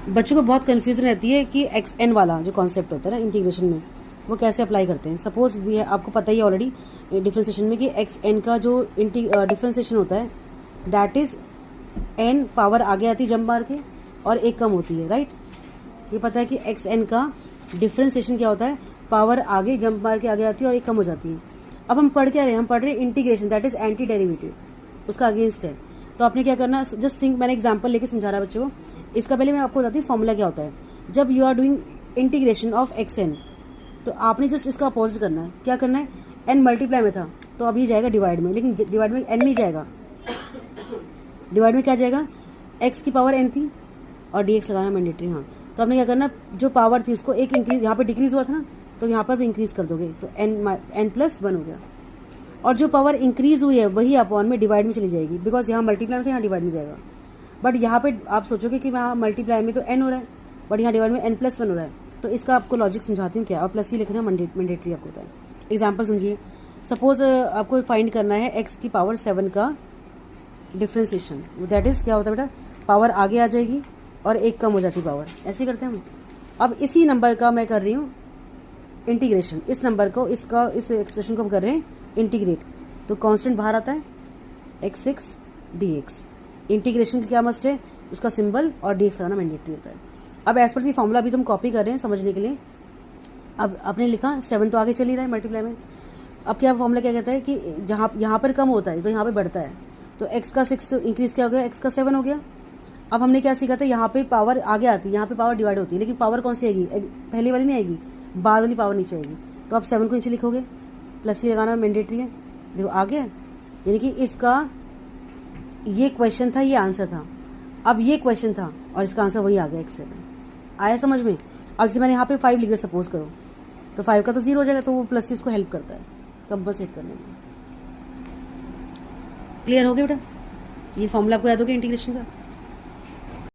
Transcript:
बच्चों को बहुत कन्फ्यूजन रहती है कि एक्स एन वाला जो कॉन्सेप्ट होता है ना इंटीग्रेशन में, वो कैसे अप्लाई करते हैं। सपोज भी है, आपको पता ही ऑलरेडी डिफ्रेंसिएशन में कि एक्स एन का जो डिफ्रेंसिएशन होता है दैट इज एन पावर आगे आती है जंप मार के और एक कम होती है, राइट। ये पता है कि एक्स एन का डिफ्रेंसिएशन क्या होता है, पावर आगे जंप मार के आगे आती है और एक कम हो जाती है। अब हम पढ़ क्या रहे हैं, हम पढ़ रहे हैं integration that is anti derivative, उसका अगेंस्ट है। तो आपने क्या करना, जस्ट थिंक, मैंने एग्जांपल लेके समझा रहा बच्चों को। इसका पहले मैं आपको बताती हूँ फॉर्मूला क्या होता है। जब you are doing integration of x n, तो आपने जस्ट इसका अपोजिट करना है। क्या करना है, एन मल्टीप्लाई में था तो अभी जाएगा डिवाइड में, लेकिन डिवाइड में एन नहीं जाएगा। डिवाइड में क्या जाएगा, एक्स की पावर एन थी और डी एक्स लगाना मैंडेटरी। हाँ, तो आपने क्या करना, जो पावर थी उसको एक इंक्रीज, यहाँ पे डिक्रीज हुआ था ना, तो यहाँ पर भी इंक्रीज कर दोगे तो एन प्लस वन हो गया। और जो पावर इंक्रीज हुई है वही अपॉन में डिवाइड में चली जाएगी, बिकॉज यहाँ मल्टीप्लाई में था, यहाँ डिवाइड में जाएगा। बट यहाँ पे आप सोचोगे कि यहाँ मल्टीप्लाई में तो एन हो रहा है, बट यहाँ डिवाइड में एन प्लस वन हो रहा है। तो इसका आपको लॉजिक समझाती हूँ क्या, और प्लस ही लिखना मैंडेटरी आपको होता है। एग्जाम्पल समझिए, सपोज आपको फाइंड करना है एक्स की पावर 7 का डिफ्रेंसिएशन, दैट इज क्या होता है बेटा, पावर आगे आ जाएगी और एक कम हो जाती पावर, ऐसे करते हैं हम। अब इसी नंबर का मैं कर रही हूँ इंटीग्रेशन, इस नंबर को, इसका, इस एक्सप्रेशन को हम कर रहे हैं इंटीग्रेट। तो कांस्टेंट बाहर आता है x6 dx। इंटीग्रेशन क्या मस्ट है, उसका सिंबल और dx लगाना मैंडेटरी होता है। अब एज पर दी फॉर्मूला अभी तुम कॉपी कर रहे हैं समझने के लिए। अब आपने लिखा 7 तो आगे चल ही रहा है मल्टीप्लाई में। अब क्या फॉर्मूला क्या कहता है कि जहाँ यहाँ पर कम होता है तो यहाँ पे बढ़ता है, तो x का 6 इंक्रीज क्या हो गया, x का 7 हो गया। अब हमने क्या सीखा था, यहाँ पे पावर आगे आती है, यहाँ पे पावर डिवाइड होती है, लेकिन पावर कौन सी आएगी, पहली वाली नहीं आएगी, बाद वाली पावर नीचे आएगी। तो आप 7 को नीचे लिखोगे, प्लस ही लगाना मैंडेटरी है। देखो आ गया, यानी कि इसका ये क्वेश्चन था, ये आंसर था। अब ये क्वेश्चन था और इसका आंसर वही आ गया x7। आया समझ में। अब जैसे मैंने यहाँ पे 5 लिख दिया सपोज करो, तो 5 का तो 0 हो जाएगा, तो वो प्लस ही उसको हेल्प करता है कंपनसेट करने में। क्लियर हो गया बेटा, ये फॉर्मूला आपको याद हो गया इंटीग्रेशन का।